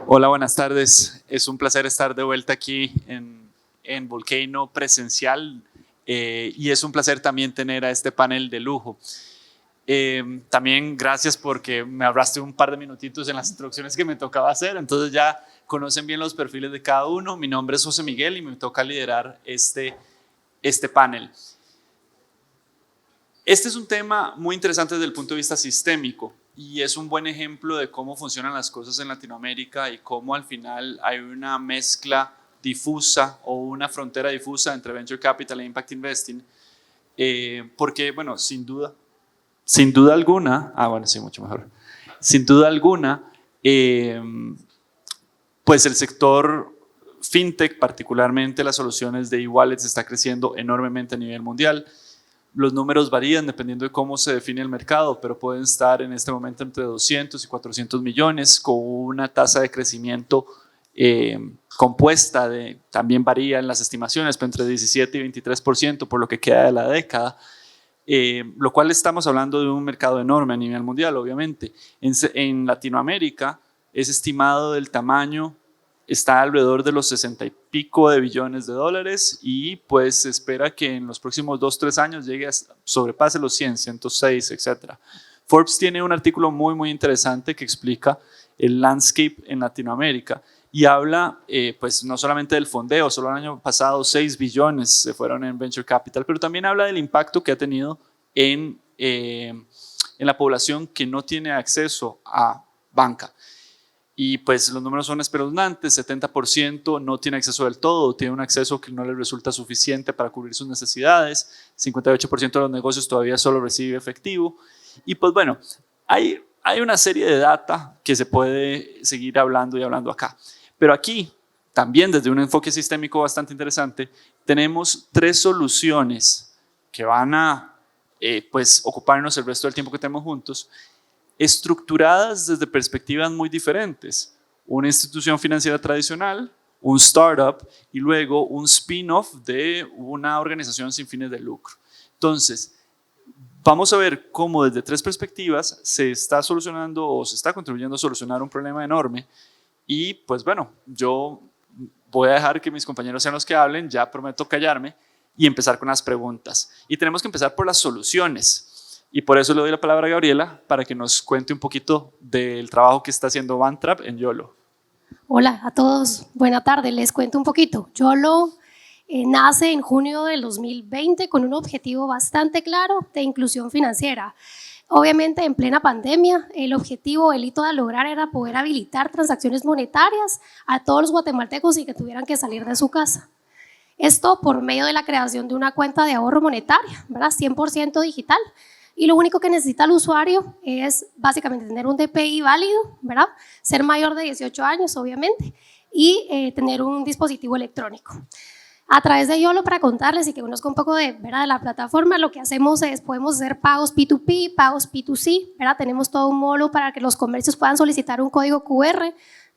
Hola, buenas tardes. Es un placer estar de vuelta aquí en Volcano presencial y es un placer también tener a este panel de lujo. También gracias porque me ahorraste un par de minutitos en las introducciones que me tocaba hacer, entonces ya conocen bien los perfiles de cada uno. Mi nombre es José Miguel y me toca liderar este panel. Este es un tema muy interesante desde el punto de vista sistémico y es un buen ejemplo de cómo funcionan las cosas en Latinoamérica y cómo al final hay una mezcla difusa o una frontera difusa entre Venture Capital e Impact Investing, porque, bueno, sin duda alguna, mucho mejor, sin duda alguna, pues el sector fintech, particularmente las soluciones de e-wallets, está creciendo enormemente a nivel mundial. Los números varían dependiendo de cómo se define el mercado, pero pueden estar en este momento entre 200 y 400 millones con una tasa de crecimiento compuesta, también varía en las estimaciones, pero entre 17 y 23% por lo que queda de la década, lo cual estamos hablando de un mercado enorme a nivel mundial, obviamente. En Latinoamérica es estimado del tamaño, está alrededor de los 60 y pico de billones de dólares y pues se espera que en los próximos 2-3 años llegue a sobrepase los 100, 106, etc. Forbes tiene un artículo muy interesante que explica el landscape en Latinoamérica y habla pues no solamente del fondeo, solo el año pasado 6 billones se fueron en Venture Capital, pero también habla del impacto que ha tenido en la población que no tiene acceso a banca. Y pues los números son espeluznantes, 70% no tiene acceso del todo, tiene un acceso que no le resulta suficiente para cubrir sus necesidades, 58% de los negocios todavía solo recibe efectivo. Y pues bueno, hay una serie de data que se puede seguir hablando y hablando acá. Pero aquí, también desde un enfoque sistémico bastante interesante, tenemos 3 soluciones que van a pues ocuparnos el resto del tiempo que tenemos juntos, estructuradas desde perspectivas muy diferentes. Una institución financiera tradicional, un startup y luego un spin-off de una organización sin fines de lucro. Entonces, vamos a ver cómo desde 3 perspectivas se está solucionando o se está contribuyendo a solucionar un problema enorme. Y pues bueno, yo voy a dejar que mis compañeros sean los que hablen, ya prometo callarme y empezar con las preguntas. Y tenemos que empezar por las soluciones. Y por eso le doy la palabra a Gabriela para que nos cuente un poquito del trabajo que está haciendo OneTrap en YOLO. Hola a todos, buena tarde, les cuento un poquito. YOLO nace en junio del 2020 con un objetivo bastante claro de inclusión financiera. Obviamente en plena pandemia el objetivo, el hito a lograr era poder habilitar transacciones monetarias a todos los guatemaltecos y que tuvieran que salir de su casa. Esto por medio de la creación de una cuenta de ahorro monetaria, ¿verdad? 100% digital. Y lo único que necesita el usuario es básicamente tener un DPI válido, ¿verdad? Ser mayor de 18 años, obviamente, y tener un dispositivo electrónico. A través de YOLO, para contarles y que conozca un poco ¿verdad? De la plataforma, lo que hacemos es, podemos hacer pagos P2P, pagos P2C, ¿verdad? Tenemos todo un módulo para que los comercios puedan solicitar un código QR.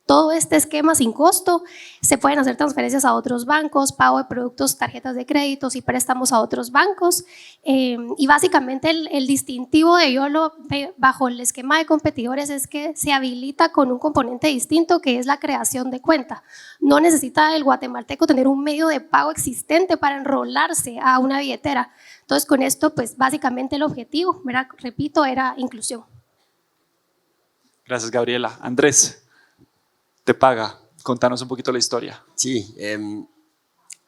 Todo este esquema sin costo, se pueden hacer transferencias a otros bancos, pago de productos, tarjetas de créditos y préstamos a otros bancos. Y básicamente el distintivo de YOLO bajo el esquema de competidores es que se habilita con un componente distinto que es la creación de cuenta. No necesita el guatemalteco tener un medio de pago existente para enrolarse a una billetera. Entonces con esto pues básicamente el objetivo, ¿verdad? Repito, era inclusión. Gracias, Gabriela. Andrés. Te paga. Contanos un poquito la historia. Sí,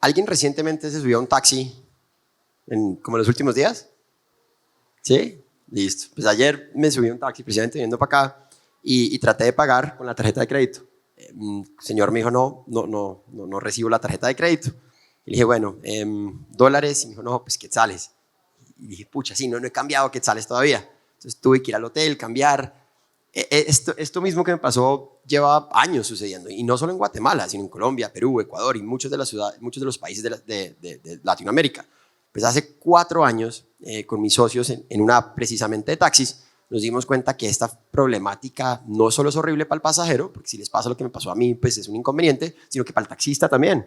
¿alguien recientemente se subió a un taxi como en los últimos días? ¿Sí? Listo. Pues ayer me subí a un taxi precisamente viniendo para acá y traté de pagar con la tarjeta de crédito. El señor me dijo, no recibo la tarjeta de crédito. Y le dije, bueno, dólares. Y me dijo, no, pues quetzales. Y dije, pucha, sí, no he cambiado quetzales todavía. Entonces tuve que ir al hotel, cambiar. Esto mismo que me pasó lleva años sucediendo, y no solo en Guatemala, sino en Colombia, Perú, Ecuador y muchos de los países de Latinoamérica. Pues hace 4 años, con mis socios en una app precisamente de taxis, nos dimos cuenta que esta problemática no solo es horrible para el pasajero, porque si les pasa lo que me pasó a mí, pues es un inconveniente, sino que para el taxista también.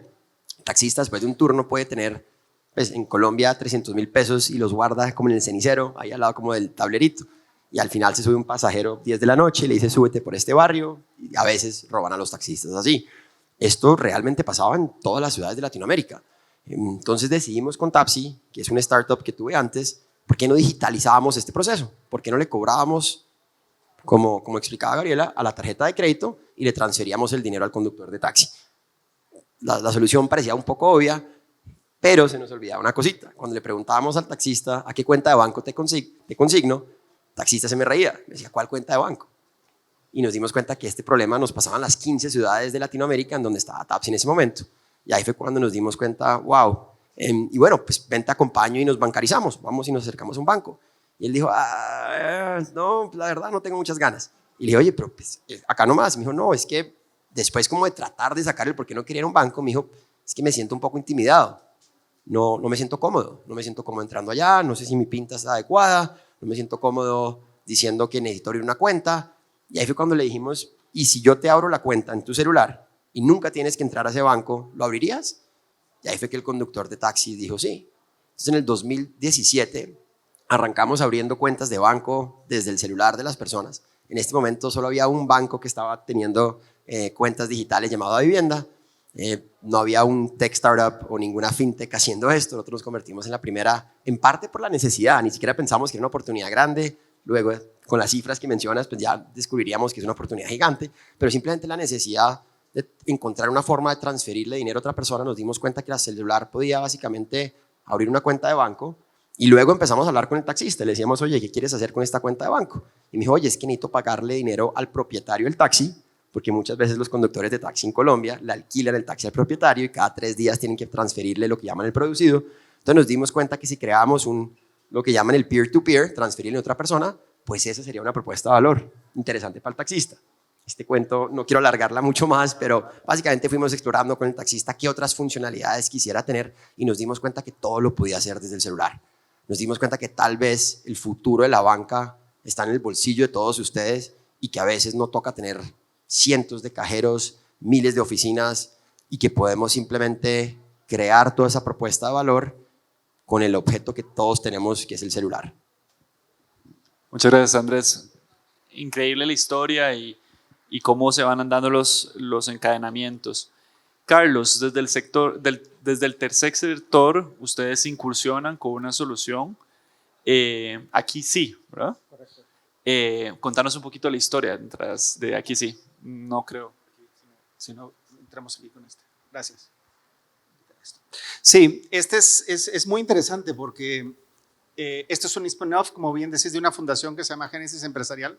El taxista después de un turno puede tener, pues en Colombia, 300.000 pesos y los guarda como en el cenicero, ahí al lado como del tablerito. y al final se sube un pasajero 10 de la noche y le dice súbete por este barrio, y a veces roban a los taxistas así. Esto realmente pasaba en todas las ciudades de Latinoamérica. Entonces decidimos con Tapsi, que es una startup que tuve antes, ¿por qué no digitalizábamos este proceso? ¿Por qué no le cobrábamos, como explicaba Gabriela, a la tarjeta de crédito y le transferíamos el dinero al conductor de taxi? La solución parecía un poco obvia, pero se nos olvidaba una cosita. Cuando le preguntábamos al taxista a qué cuenta de banco te consigno, el taxista se me reía, me decía, ¿cuál cuenta de banco? Y nos dimos cuenta que este problema nos pasaba en las 15 ciudades de Latinoamérica en donde estaba Tapsi en ese momento. Y ahí fue cuando nos dimos cuenta, wow. Y bueno, pues ven, te acompaño y nos bancarizamos, vamos y nos acercamos a un banco. Y él dijo, no, la verdad no tengo muchas ganas. Y le dije, oye, pero pues, acá nomás. Y me dijo, no, es que después como de tratar de sacar el por qué no quería ir a un banco, me dijo, es que me siento un poco intimidado. No me siento cómodo. No me siento cómodo entrando allá, no sé si mi pinta está adecuada, no me siento cómodo diciendo que necesito abrir una cuenta. Y ahí fue cuando le dijimos, ¿y si yo te abro la cuenta en tu celular y nunca tienes que entrar a ese banco, ¿lo abrirías? Y ahí fue que el conductor de taxi dijo sí. Entonces en el 2017 arrancamos abriendo cuentas de banco desde el celular de las personas. En este momento solo había un banco que estaba teniendo cuentas digitales llamado A Vivienda. No había un tech startup o ninguna fintech haciendo esto. Nosotros nos convertimos en la primera, en parte por la necesidad. Ni siquiera pensamos que era una oportunidad grande. Luego, con las cifras que mencionas, pues ya descubriríamos que es una oportunidad gigante. Pero simplemente la necesidad de encontrar una forma de transferirle dinero a otra persona, nos dimos cuenta que el celular podía básicamente abrir una cuenta de banco. Y luego empezamos a hablar con el taxista. Le decíamos, oye, ¿qué quieres hacer con esta cuenta de banco? Y me dijo, oye, es que necesito pagarle dinero al propietario del taxi, porque muchas veces los conductores de taxi en Colombia le alquilan el taxi al propietario y cada 3 días tienen que transferirle lo que llaman el producido. Entonces nos dimos cuenta que si creábamos lo que llaman el peer-to-peer, transferirle a otra persona, pues esa sería una propuesta de valor interesante para el taxista. Este cuento no quiero alargarla mucho más, pero básicamente fuimos explorando con el taxista qué otras funcionalidades quisiera tener y nos dimos cuenta que todo lo podía hacer desde el celular. Nos dimos cuenta que tal vez el futuro de la banca está en el bolsillo de todos ustedes y que a veces no toca tener cientos de cajeros, miles de oficinas y que podemos simplemente crear toda esa propuesta de valor con el objeto que todos tenemos, que es el celular. Muchas gracias, Andrés. Increíble la historia y cómo se van andando los encadenamientos. Carlos, desde el tercer sector, ustedes incursionan con una solución. Aquí sí, ¿verdad? Correcto. Contanos un poquito la historia detrás de Aquí sí. No creo. Si no, entramos aquí con este. Gracias. Sí, este es muy interesante porque este es un spin-off, como bien decís, de una fundación que se llama Génesis Empresarial,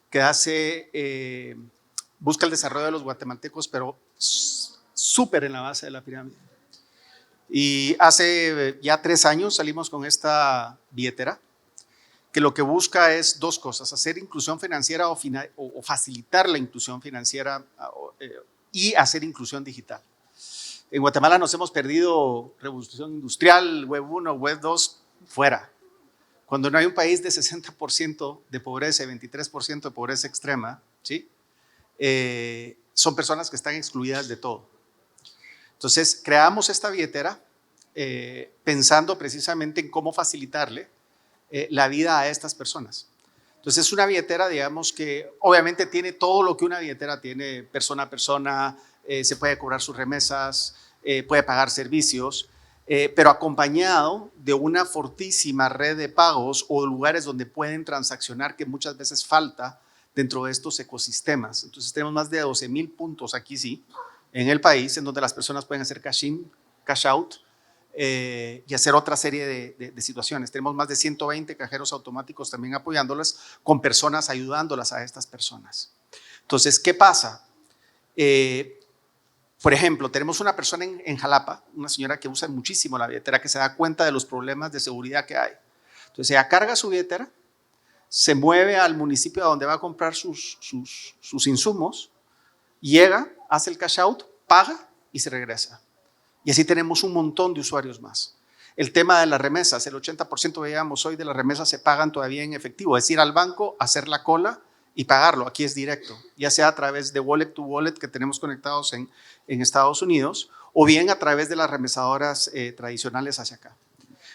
que busca el desarrollo de los guatemaltecos, pero súper en la base de la pirámide. Y hace ya 3 años salimos con esta billetera, que lo que busca es 2 cosas: hacer inclusión financiera o facilitar la inclusión financiera y hacer inclusión digital. En Guatemala nos hemos perdido revolución industrial, web 1, web 2, fuera. Cuando no hay un país de 60% de pobreza y 23% de pobreza extrema, ¿sí? Son personas que están excluidas de todo. Entonces, creamos esta billetera pensando precisamente en cómo facilitarle la vida a estas personas. Entonces, es una billetera, digamos, que obviamente tiene todo lo que una billetera tiene, persona a persona, se puede cobrar sus remesas, puede pagar servicios, pero acompañado de una fortísima red de pagos o lugares donde pueden transaccionar, que muchas veces falta dentro de estos ecosistemas. Entonces tenemos más de 12,000 puntos aquí sí, en el país, en donde las personas pueden hacer cash in, cash out y hacer otra serie de situaciones. Tenemos más de 120 cajeros automáticos también apoyándolas, con personas ayudándolas a estas personas. Entonces, ¿qué pasa? Por ejemplo, tenemos una persona en Jalapa, una señora que usa muchísimo la billetera, que se da cuenta de los problemas de seguridad que hay. Entonces ella carga su billetera, se mueve al municipio a donde va a comprar sus insumos, llega, hace el cash out, paga y se regresa. Y así tenemos un montón de usuarios más. El tema de las remesas, el 80% veíamos hoy de las remesas se pagan todavía en efectivo, es ir al banco, hacer la cola y pagarlo. Aquí es directo, ya sea a través de wallet to wallet que tenemos conectados en Estados Unidos, o bien a través de las remesadoras tradicionales hacia acá.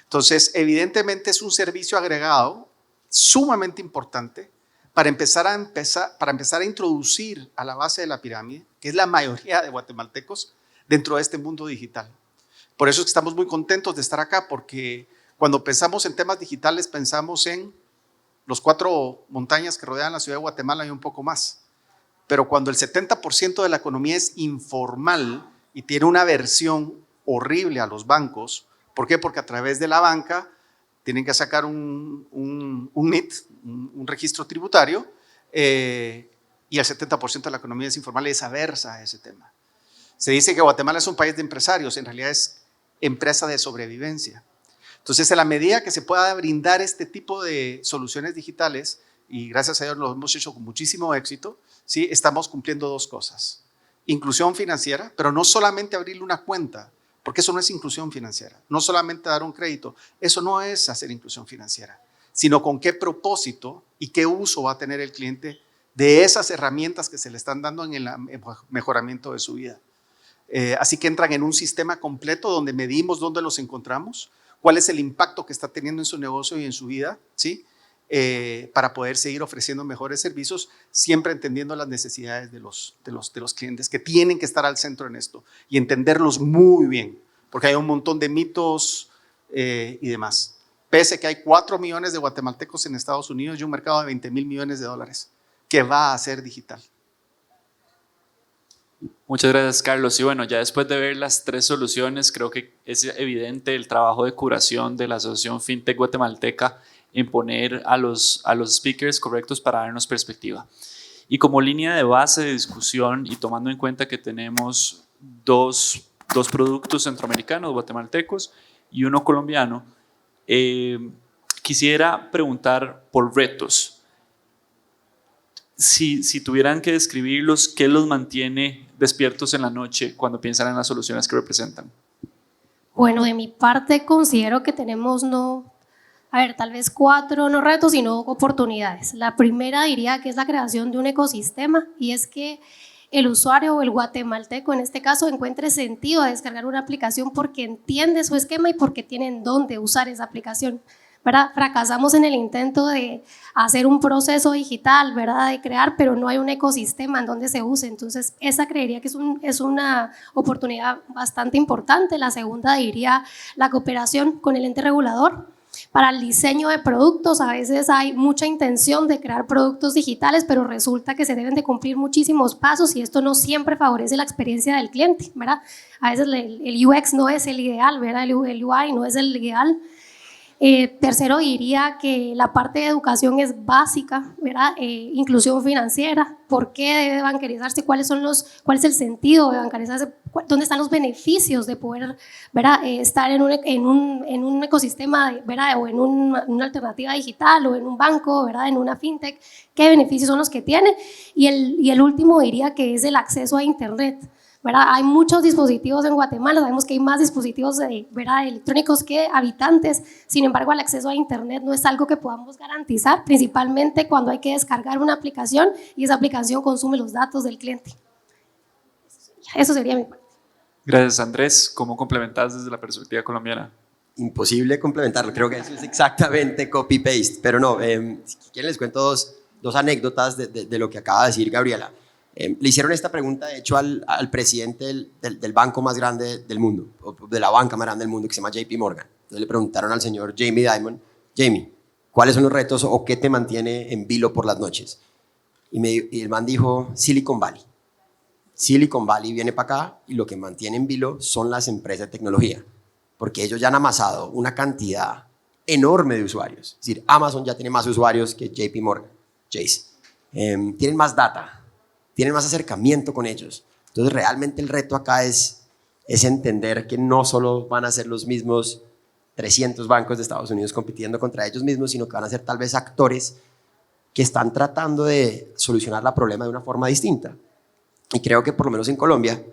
Entonces, evidentemente es un servicio agregado sumamente importante para empezar a introducir a la base de la pirámide, que es la mayoría de guatemaltecos, dentro de este mundo digital. Por eso es que estamos muy contentos de estar acá, porque cuando pensamos en temas digitales, pensamos en los 4 montañas que rodean la ciudad de Guatemala y un poco más. Pero cuando el 70% de la economía es informal y tiene una aversión horrible a los bancos, ¿por qué? Porque a través de la banca tienen que sacar un NIT, un registro tributario, y el 70% de la economía es informal y es aversa a ese tema. Se dice que Guatemala es un país de empresarios, en realidad es empresa de sobrevivencia. Entonces, en la medida que se pueda brindar este tipo de soluciones digitales, y gracias a Dios lo hemos hecho con muchísimo éxito, ¿sí? Estamos cumpliendo 2 cosas. Inclusión financiera, pero no solamente abrirle una cuenta, porque eso no es inclusión financiera. No solamente dar un crédito, eso no es hacer inclusión financiera, sino con qué propósito y qué uso va a tener el cliente de esas herramientas que se le están dando en el mejoramiento de su vida. Así que entran en un sistema completo donde medimos dónde los encontramos, cuál es el impacto que está teniendo en su negocio y en su vida, ¿sí? Para poder seguir ofreciendo mejores servicios, siempre entendiendo las necesidades de los clientes que tienen que estar al centro en esto y entenderlos muy bien, porque hay un montón de mitos y demás. Pese que hay 4 millones de guatemaltecos en Estados Unidos y un mercado de 20,000 millones de dólares que va a ser digital. Muchas gracias, Carlos. Y bueno, ya después de ver las 3 soluciones, creo que es evidente el trabajo de curación de la Asociación FinTech Guatemalteca en poner a los speakers correctos para darnos perspectiva. Y como línea de base de discusión y tomando en cuenta que tenemos dos productos centroamericanos, guatemaltecos, y uno colombiano, quisiera preguntar por retos. Si tuvieran que describirlos, ¿qué los mantiene despiertos en la noche cuando piensan en las soluciones que representan? Bueno, de mi parte considero que tenemos tal vez 4 no retos, sino oportunidades. La primera diría que es la creación de un ecosistema, y es que el usuario o el guatemalteco en este caso encuentre sentido a descargar una aplicación porque entiende su esquema y porque tienen dónde usar esa aplicación, ¿verdad? Fracasamos en el intento de hacer un proceso digital, ¿verdad? De crear, pero no hay un ecosistema en donde se use. Entonces, esa creería que es una oportunidad bastante importante. La segunda diría la cooperación con el ente regulador. Para el diseño de productos, a veces hay mucha intención de crear productos digitales, pero resulta que se deben de cumplir muchísimos pasos y esto no siempre favorece la experiencia del cliente, ¿verdad? A veces el UX no es el ideal, ¿verdad? El UI no es el ideal. Tercero, diría que la parte de educación es básica, ¿verdad? Inclusión financiera, ¿por qué debe bancarizarse? ¿Cuál es el sentido de bancarizarse? ¿Dónde están los beneficios de poder, ¿verdad? Estar en un ecosistema, ¿verdad? O en una alternativa digital o en un banco, ¿verdad? En una fintech, ¿qué beneficios son los que tiene? Y el último diría que es el acceso a internet, ¿verdad? Hay muchos dispositivos en Guatemala, sabemos que hay más dispositivos, ¿verdad? Electrónicos que habitantes, sin embargo el acceso a internet no es algo que podamos garantizar, principalmente cuando hay que descargar una aplicación y esa aplicación consume los datos del cliente. Eso sería mi parte. Gracias, Andrés. ¿Cómo complementas desde la perspectiva colombiana? Imposible complementarlo, creo que eso es exactamente copy-paste, pero no, si quieren les cuento dos anécdotas de lo que acaba de decir Gabriela. Le hicieron esta pregunta, de hecho, al presidente del banco más grande del mundo, o de la banca más grande del mundo, que se llama JP Morgan. Entonces le preguntaron al señor Jamie Dimon, Jamie, ¿cuáles son los retos o qué te mantiene en vilo por las noches? Y el man dijo, Silicon Valley. Silicon Valley viene para acá y lo que mantiene en vilo son las empresas de tecnología, porque ellos ya han amasado una cantidad enorme de usuarios. Es decir, Amazon ya tiene más usuarios que JP Morgan, Chase. Tienen más data, tienen más acercamiento con ellos. Entonces, realmente el reto acá es entender que no solo van a ser los mismos 300 bancos de Estados Unidos compitiendo contra ellos mismos, sino que van a ser tal vez actores que están tratando de solucionar el problema de una forma distinta. Y creo que por lo menos en Colombia,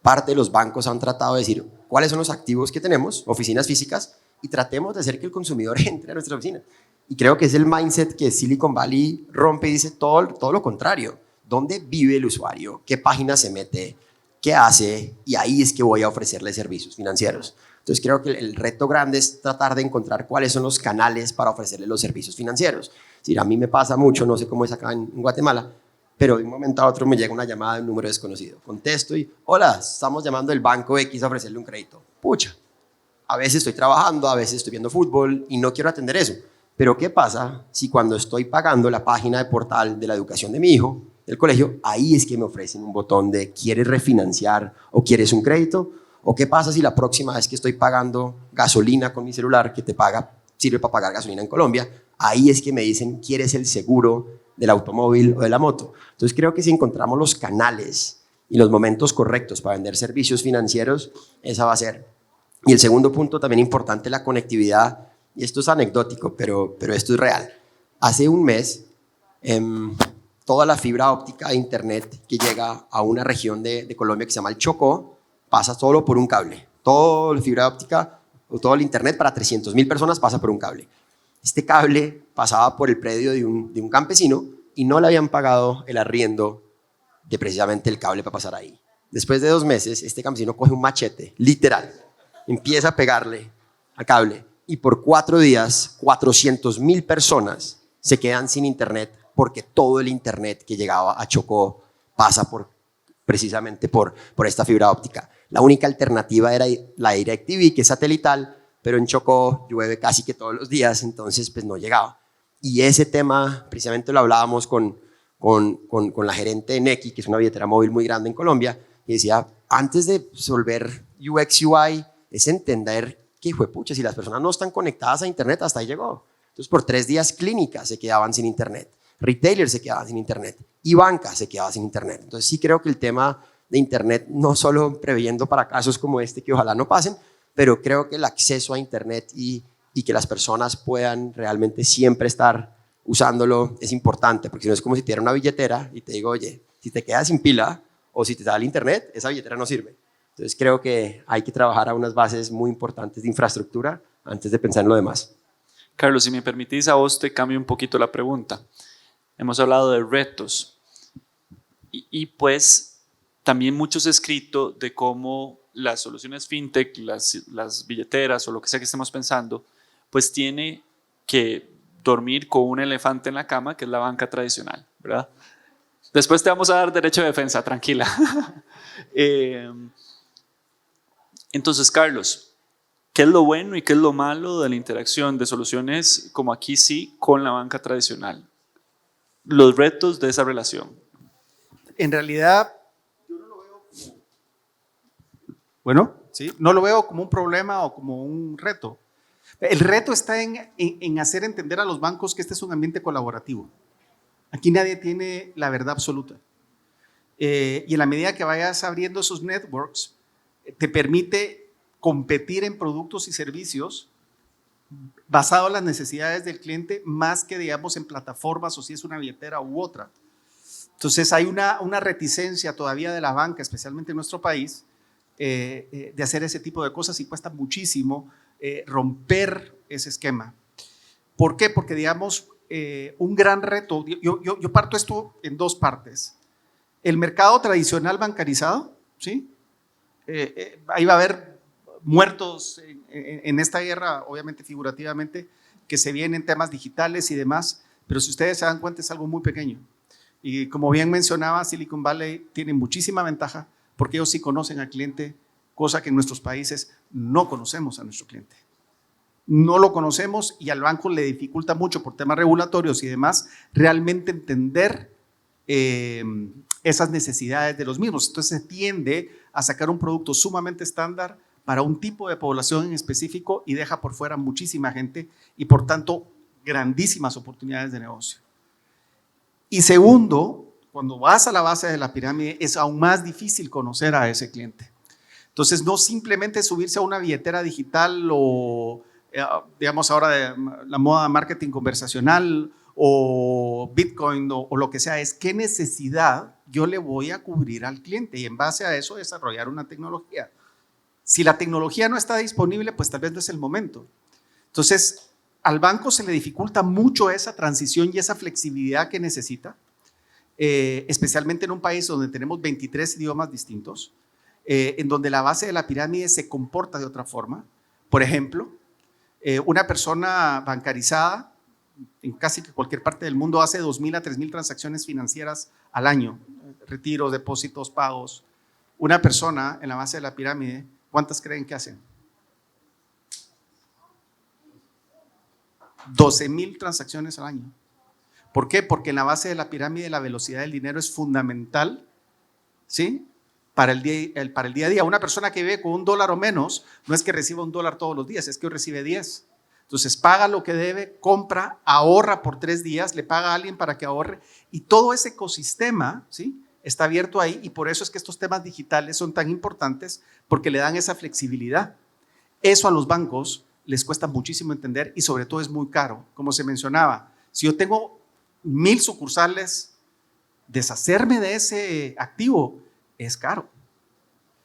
parte de los bancos han tratado de decir cuáles son los activos que tenemos, oficinas físicas, y tratemos de hacer que el consumidor entre a nuestra oficina. Y creo que es el mindset que Silicon Valley rompe y dice todo lo contrario. ¿Dónde vive el usuario? ¿Qué página se mete? qué hace y ahí es que voy a ofrecerle servicios financieros. Entonces creo que el reto grande es tratar de encontrar cuáles son los canales para ofrecerle los servicios financieros. Es decir, a mí me pasa mucho, no sé cómo es acá en Guatemala, pero de un momento a otro me llega una llamada de un número desconocido. Contesto y, hola, estamos llamando del banco X a ofrecerle un crédito. Pucha, a veces estoy trabajando, a veces estoy viendo fútbol y no quiero atender eso. Pero ¿qué pasa si cuando estoy pagando la página de portal de la educación de mi hijo, del colegio, ahí es que me ofrecen un botón de ¿quieres refinanciar o quieres un crédito? ¿O qué pasa si la próxima vez que estoy pagando gasolina con mi celular, que te paga, sirve para pagar gasolina en Colombia, ahí es que me dicen ¿quieres el seguro del automóvil o de la moto? Entonces creo que si encontramos los canales y los momentos correctos para vender servicios financieros, esa va a ser. Y el segundo punto también importante, la conectividad, y esto es anecdótico, pero esto es real. Hace un mes, toda la fibra óptica de internet que llega a una región de Colombia que se llama el Chocó, pasa solo por un cable. Toda la fibra óptica, o todo el internet para 300.000 personas pasa por un cable. Este cable pasaba por el predio de un campesino y no le habían pagado el arriendo de precisamente el cable para pasar ahí. Después de 2 meses, este campesino coge un machete, literal, empieza a pegarle al cable y por 4 días, 400.000 personas se quedan sin internet porque todo el internet que llegaba a Chocó pasa precisamente por esta fibra óptica. La única alternativa era la DirecTV, que es satelital, pero en Chocó llueve casi que todos los días, entonces pues no llegaba. Y ese tema precisamente lo hablábamos con la gerente de Nequi, que es una billetera móvil muy grande en Colombia, y decía, antes de resolver UX, UI, es entender que, pucha, si las personas no están conectadas a internet, hasta ahí llegó. Entonces por 3 días clínicas se quedaban sin internet, retailers se quedaban sin internet y banca se quedaba sin internet. Entonces sí creo que el tema de internet, no solo preveyendo para casos como este que ojalá no pasen, pero creo que el acceso a internet y que las personas puedan realmente siempre estar usándolo es importante, porque si no es como si te diera una billetera y te digo, oye, si te quedas sin pila o si te da el internet, esa billetera no sirve. Entonces creo que hay que trabajar a unas bases muy importantes de infraestructura antes de pensar en lo demás. Carlos, si me permitís, a vos te cambio un poquito la pregunta. Hemos hablado de retos y pues también mucho se ha escrito de cómo las soluciones fintech, las billeteras o lo que sea que estemos pensando, pues tiene que dormir con un elefante en la cama, que es la banca tradicional, ¿verdad? Después te vamos a dar derecho de defensa, tranquila. Entonces, Carlos, ¿qué es lo bueno y qué es lo malo de la interacción de soluciones como aquí sí con la banca tradicional? Los retos de esa relación. En realidad, yo no lo veo como, bueno, ¿sí? No lo veo como un problema o como un reto. El reto está en hacer entender a los bancos que este es un ambiente colaborativo. Aquí nadie tiene la verdad absoluta. Y en la medida que vayas abriendo esos networks, te permite competir en productos y servicios basado en las necesidades del cliente, más que, digamos, en plataformas o si es una billetera u otra. Entonces hay una reticencia todavía de la banca, especialmente en nuestro país, de hacer ese tipo de cosas y cuesta muchísimo romper ese esquema. ¿Por qué? Porque, digamos, un gran reto, yo parto esto en 2 partes. El mercado tradicional bancarizado, ¿sí? Ahí va a haber muertos en esta guerra, obviamente figurativamente, que se vienen temas digitales y demás, pero si ustedes se dan cuenta es algo muy pequeño. Y como bien mencionaba, Silicon Valley tiene muchísima ventaja porque ellos sí conocen al cliente, cosa que en nuestros países no conocemos a nuestro cliente. No lo conocemos y al banco le dificulta mucho por temas regulatorios y demás realmente entender esas necesidades de los mismos. Entonces se tiende a sacar un producto sumamente estándar para un tipo de población en específico y deja por fuera muchísima gente y por tanto grandísimas oportunidades de negocio. Y segundo, cuando vas a la base de la pirámide es aún más difícil conocer a ese cliente. Entonces no simplemente subirse a una billetera digital o digamos ahora de la moda marketing conversacional o Bitcoin o lo que sea, es qué necesidad yo le voy a cubrir al cliente y en base a eso desarrollar una tecnología. Si la tecnología no está disponible, pues tal vez no es el momento. Entonces, al banco se le dificulta mucho esa transición y esa flexibilidad que necesita, especialmente en un país donde tenemos 23 idiomas distintos, en donde la base de la pirámide se comporta de otra forma. Por ejemplo, una persona bancarizada en casi que cualquier parte del mundo hace 2.000 a 3.000 transacciones financieras al año, retiros, depósitos, pagos. Una persona en la base de la pirámide, ¿cuántas creen que hacen? 12.000 transacciones al año. ¿Por qué? Porque en la base de la pirámide la velocidad del dinero es fundamental, ¿sí? Para el día a día. Una persona que vive con $1 o menos no es que reciba $1 todos los días, es que hoy recibe 10. Entonces paga lo que debe, compra, ahorra por 3 días, le paga a alguien para que ahorre y todo ese ecosistema, ¿sí?, está abierto ahí, y por eso es que estos temas digitales son tan importantes, porque le dan esa flexibilidad. Eso a los bancos les cuesta muchísimo entender y sobre todo es muy caro. Como se mencionaba, si yo tengo 1.000 sucursales, deshacerme de ese activo es caro.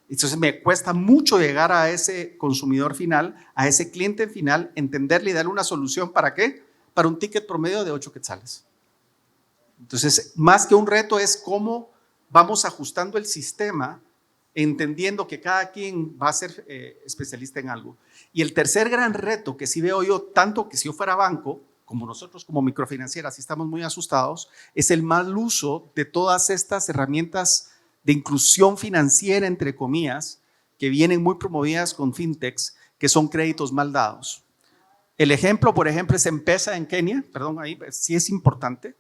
Entonces me cuesta mucho llegar a ese consumidor final, a ese cliente final, entenderle y darle una solución. ¿Para qué? Para un ticket promedio de 8 quetzales. Entonces, más que un reto es cómo vamos ajustando el sistema, entendiendo que cada quien va a ser especialista en algo. Y el tercer gran reto que sí veo yo, tanto que si yo fuera banco, como nosotros como microfinanciera, sí estamos muy asustados, es el mal uso de todas estas herramientas de inclusión financiera, entre comillas, que vienen muy promovidas con fintechs, que son créditos mal dados. El ejemplo, por ejemplo, es M-Pesa en Kenia, perdón, ahí sí es importante.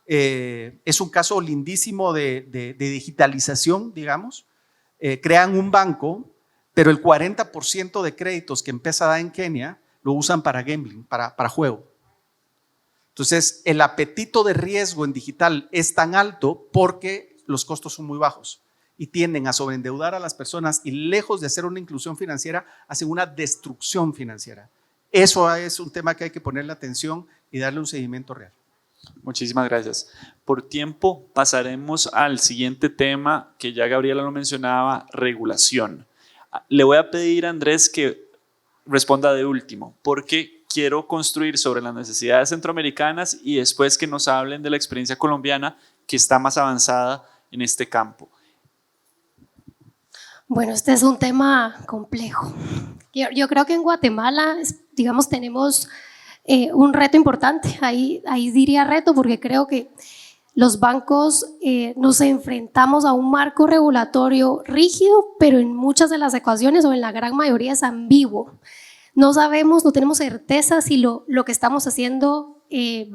Es un caso lindísimo de digitalización, digamos. Crean un banco, pero el 40% de créditos que M-Pesa da en Kenia lo usan para gambling, para juego. Entonces, el apetito de riesgo en digital es tan alto porque los costos son muy bajos y tienden a sobreendeudar a las personas y, lejos de hacer una inclusión financiera, hacen una destrucción financiera. Eso es un tema que hay que ponerle atención y darle un seguimiento real. Muchísimas gracias. Por tiempo pasaremos al siguiente tema que ya Gabriela lo mencionaba, regulación. Le voy a pedir a Andrés que responda de último, porque quiero construir sobre las necesidades centroamericanas y después que nos hablen de la experiencia colombiana que está más avanzada en este campo. Bueno, este es un tema complejo. Yo creo que en Guatemala, digamos, tenemos un reto importante. Ahí diría reto porque creo que los bancos nos enfrentamos a un marco regulatorio rígido, pero en muchas de las ecuaciones o en la gran mayoría es ambiguo. No sabemos, no tenemos certeza si lo que estamos haciendo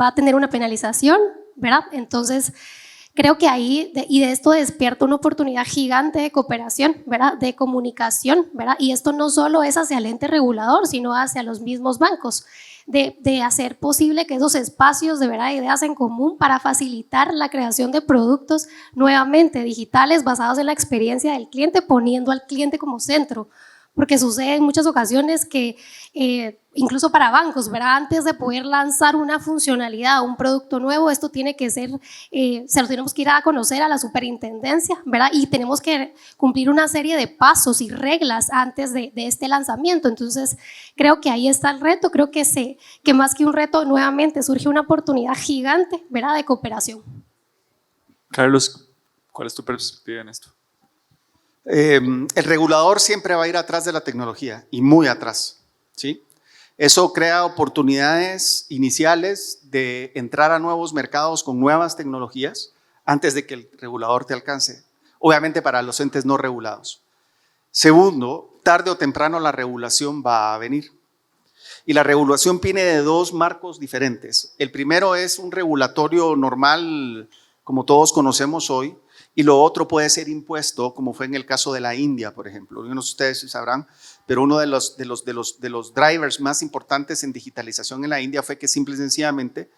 va a tener una penalización, ¿verdad? Entonces, creo que ahí, y de esto despierta una oportunidad gigante de cooperación, ¿verdad? De comunicación, ¿verdad? Y esto no solo es hacia el ente regulador, sino hacia los mismos bancos, de hacer posible que esos espacios de verdad, ideas en común para facilitar la creación de productos nuevamente digitales basados en la experiencia del cliente, poniendo al cliente como centro. Porque sucede en muchas ocasiones que incluso para bancos, ¿verdad? Antes de poder lanzar una funcionalidad, un producto nuevo, esto tiene que ser, se lo tenemos que ir a conocer a la superintendencia, ¿verdad? Y tenemos que cumplir una serie de pasos y reglas antes de este lanzamiento. Entonces, creo que ahí está el reto. Creo que más que un reto, nuevamente surge una oportunidad gigante, ¿verdad? De cooperación. Carlos, ¿cuál es tu perspectiva en esto? El regulador siempre va a ir atrás de la tecnología y muy atrás, ¿sí? Eso crea oportunidades iniciales de entrar a nuevos mercados con nuevas tecnologías antes de que el regulador te alcance, obviamente para los entes no regulados. Segundo, tarde o temprano la regulación va a venir y la regulación viene de dos marcos diferentes. El primero es un regulatorio normal como todos conocemos hoy, y lo otro puede ser impuesto, como fue en el caso de la India, por ejemplo. No sé si ustedes sabrán, pero uno de los drivers más importantes en digitalización en la India fue que simple y sencillamente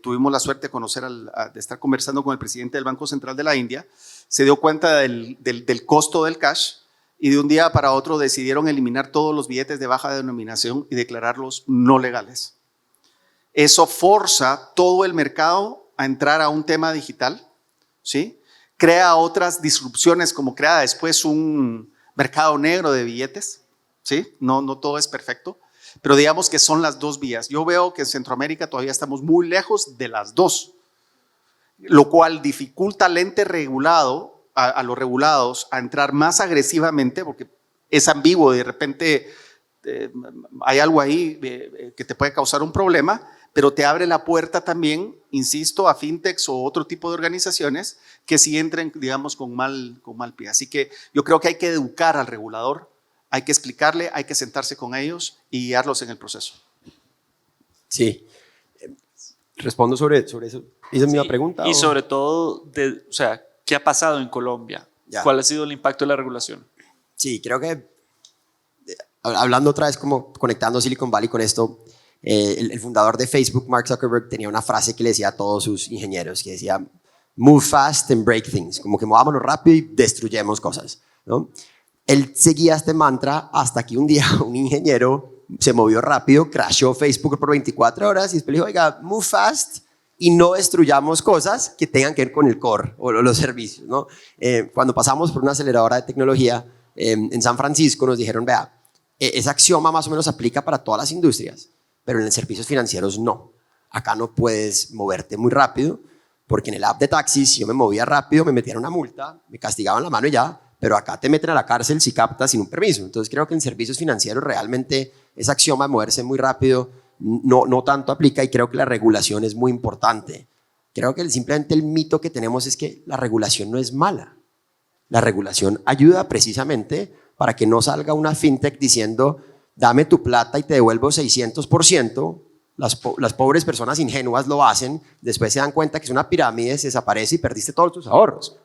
tuvimos la suerte de estar conversando con el presidente del Banco Central de la India, se dio cuenta del costo del cash y de un día para otro decidieron eliminar todos los billetes de baja denominación y declararlos no legales. Eso forza todo el mercado a entrar a un tema digital, ¿sí? Crea otras disrupciones, como crea después un mercado negro de billetes, ¿sí? No todo es perfecto, pero digamos que son las dos vías. Yo veo que en Centroamérica todavía estamos muy lejos de las dos, lo cual dificulta al ente regulado a los regulados a entrar más agresivamente, porque es ambiguo, de repente hay algo ahí que te puede causar un problema, pero te abre la puerta también, insisto, a fintechs o otro tipo de organizaciones que sí entren, digamos, con mal pie. Así que yo creo que hay que educar al regulador, hay que explicarle, hay que sentarse con ellos y guiarlos en el proceso. Sí. Respondo sobre eso. ¿Esa es mi pregunta? Y sobre todo, o sea, ¿qué ha pasado en Colombia? Ya. ¿Cuál ha sido el impacto de la regulación? Sí, creo que hablando otra vez como conectando Silicon Valley con esto, el fundador de Facebook, Mark Zuckerberg, tenía una frase que le decía a todos sus ingenieros, que decía, move fast and break things, como que movámonos rápido y destruyemos cosas, ¿no? Él seguía este mantra hasta que un día un ingeniero se movió rápido, crashó Facebook por 24 horas y después dijo, oiga, move fast y no destruyamos cosas que tengan que ver con el core o los servicios, ¿no? Cuando pasamos por una aceleradora de tecnología en San Francisco nos dijeron, vea, ese axioma más o menos aplica para todas las industrias, pero en los servicios financieros no. Acá no puedes moverte muy rápido, porque en el app de taxis, si yo me movía rápido, me metían una multa, me castigaban la mano y ya, pero acá te meten a la cárcel si captas sin un permiso. Entonces creo que en servicios financieros realmente ese axioma de moverse muy rápido no tanto aplica, y creo que la regulación es muy importante. Creo que simplemente el mito que tenemos es que la regulación no es mala. La regulación ayuda precisamente para que no salga una fintech diciendo, dame tu plata y te devuelvo 600%. Las pobres personas ingenuas lo hacen, después se dan cuenta que es una pirámide, se desaparece y perdiste todos tus ahorros.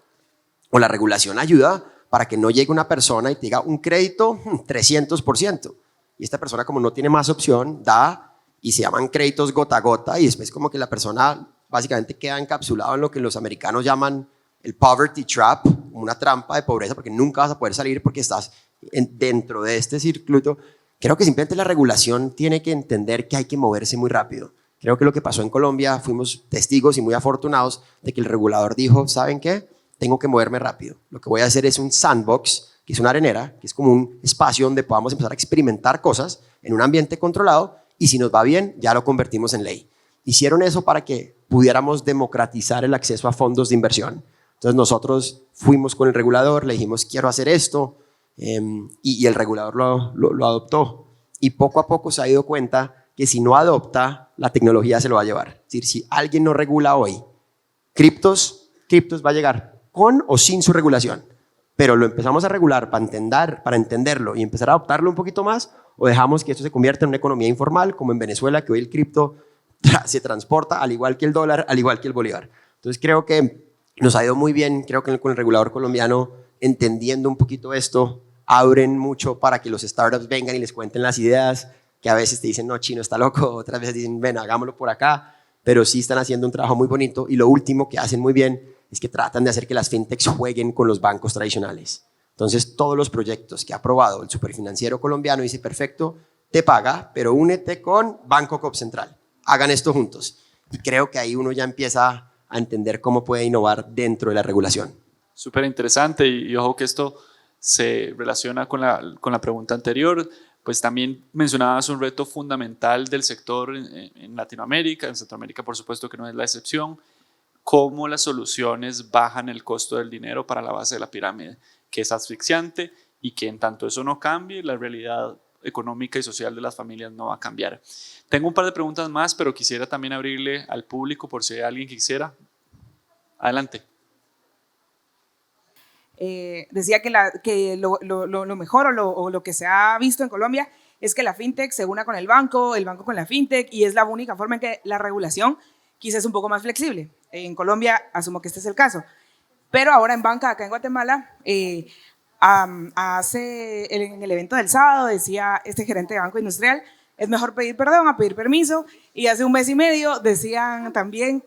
O la regulación ayuda para que no llegue una persona y te diga un crédito 300%. Y esta persona, como no tiene más opción, da, y se llaman créditos gota a gota, y después como que la persona básicamente queda encapsulada en lo que los americanos llaman el poverty trap, una trampa de pobreza, porque nunca vas a poder salir porque estás dentro de este circuito. Creo que simplemente la regulación tiene que entender que hay que moverse muy rápido. Creo que lo que pasó en Colombia, fuimos testigos y muy afortunados de que el regulador dijo, ¿saben qué? Tengo que moverme rápido. Lo que voy a hacer es un sandbox, que es una arenera, que es como un espacio donde podamos empezar a experimentar cosas en un ambiente controlado, y si nos va bien, ya lo convertimos en ley. Hicieron eso para que pudiéramos democratizar el acceso a fondos de inversión. Entonces nosotros fuimos con el regulador, le dijimos, quiero hacer esto, y el regulador lo adoptó. Y poco a poco se ha dado cuenta que si no adopta, la tecnología se lo va a llevar. Es decir, si alguien no regula hoy, criptos va a llegar con o sin su regulación. Pero lo empezamos a regular para entenderlo y empezar a adoptarlo un poquito más, o dejamos que esto se convierta en una economía informal, como en Venezuela, que hoy el cripto se transporta al igual que el dólar, al igual que el bolívar. Entonces creo que nos ha ido muy bien, creo que con el regulador colombiano, entendiendo un poquito esto, abren mucho para que los startups vengan y les cuenten las ideas, que a veces te dicen, no, chino está loco, otras veces dicen, ven, hagámoslo por acá, pero sí están haciendo un trabajo muy bonito. Y lo último que hacen muy bien es que tratan de hacer que las fintechs jueguen con los bancos tradicionales. Entonces, todos los proyectos que ha aprobado el superfinanciero colombiano dice, perfecto, te paga, pero únete con Banco Coop Central. Hagan esto juntos. Y creo que ahí uno ya empieza a entender cómo puede innovar dentro de la regulación. Súper interesante, y ojo que esto se relaciona con la pregunta anterior. Pues también mencionabas un reto fundamental del sector en Latinoamérica, en Centroamérica por supuesto que no es la excepción, cómo las soluciones bajan el costo del dinero para la base de la pirámide, que es asfixiante, y que en tanto eso no cambie, la realidad económica y social de las familias no va a cambiar. Tengo un par de preguntas más, pero quisiera también abrirle al público por si hay alguien que quisiera. Adelante. Decía que lo mejor o lo que se ha visto en Colombia es que la fintech se una con el banco con la fintech, y es la única forma en que la regulación quizás es un poco más flexible. En Colombia asumo que este es el caso, pero ahora en banca acá en Guatemala, en el evento del sábado decía este gerente de Banco Industrial, es mejor pedir perdón a pedir permiso, y hace un mes y medio decían también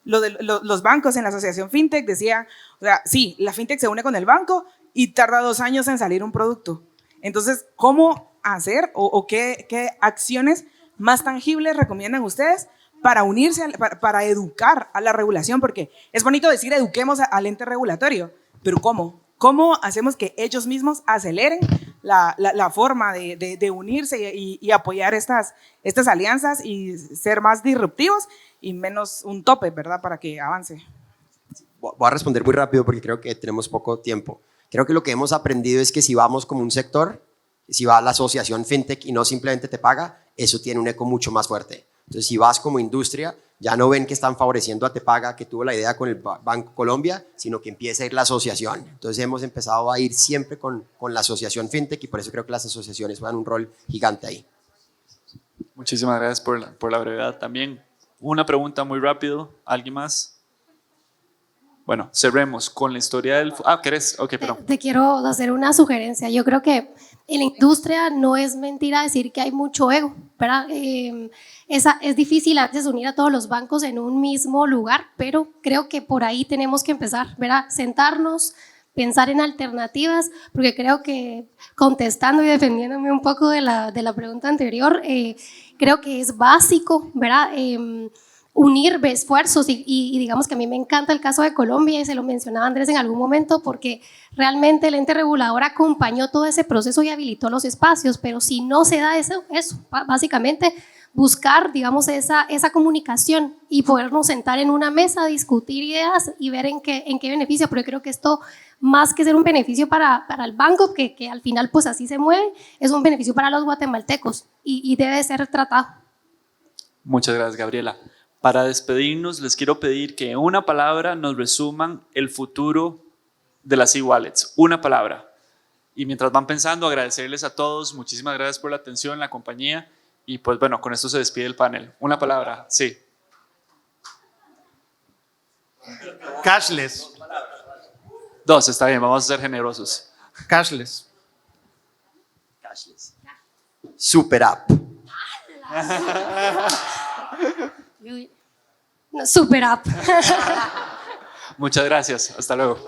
los bancos en la asociación fintech, decían, o sea, sí, la fintech se une con el banco y tarda 2 años en salir un producto. Entonces, ¿cómo hacer o qué acciones más tangibles recomiendan ustedes para unirse, para educar a la regulación? Porque es bonito decir eduquemos al ente regulatorio, pero ¿cómo? ¿Cómo hacemos que ellos mismos aceleren la forma de unirse y apoyar estas alianzas y ser más disruptivos y menos un tope, ¿verdad? Para que avance. Voy a responder muy rápido porque creo que tenemos poco tiempo. Creo que lo que hemos aprendido es que si vamos como un sector, si va a la asociación FinTech y no simplemente te paga, eso tiene un eco mucho más fuerte. Entonces, si vas como industria, ya no ven que están favoreciendo a Te Paga, que tuvo la idea con el Banco Colombia, sino que empieza a ir la asociación. Entonces, hemos empezado a ir siempre con la asociación FinTech y por eso creo que las asociaciones juegan un rol gigante ahí. Muchísimas gracias por la brevedad también. Una pregunta muy rápido. ¿Alguien más? Bueno, cerremos con la historia del... ¿querés? Ok, perdón. Te quiero hacer una sugerencia. Yo creo que en la industria no es mentira decir que hay mucho ego, ¿verdad? Es difícil a veces unir a todos los bancos en un mismo lugar, pero creo que por ahí tenemos que empezar, ¿verdad? Sentarnos, pensar en alternativas, porque creo que contestando y defendiéndome un poco de la pregunta anterior, creo que es básico, ¿verdad? Unir esfuerzos y digamos que a mí me encanta el caso de Colombia y se lo mencionaba Andrés en algún momento porque realmente el ente regulador acompañó todo ese proceso y habilitó los espacios, pero si no se da eso básicamente buscar, digamos, esa comunicación y podernos sentar en una mesa, discutir ideas y ver en qué beneficia, porque creo que esto, más que ser un beneficio para el banco, que al final pues así se mueve, es un beneficio para los guatemaltecos y debe ser tratado. Muchas gracias, Gabriela. Para despedirnos, les quiero pedir que en una palabra nos resuman el futuro de las e-wallets. Una palabra. Y mientras van pensando, agradecerles a todos. Muchísimas gracias por la atención, la compañía. Y pues bueno, con esto se despide el panel. Una palabra, sí. Cashless. 2, está bien, vamos a ser generosos. Cashless. Cashless. Super app. Super app. Muchas gracias. Hasta luego.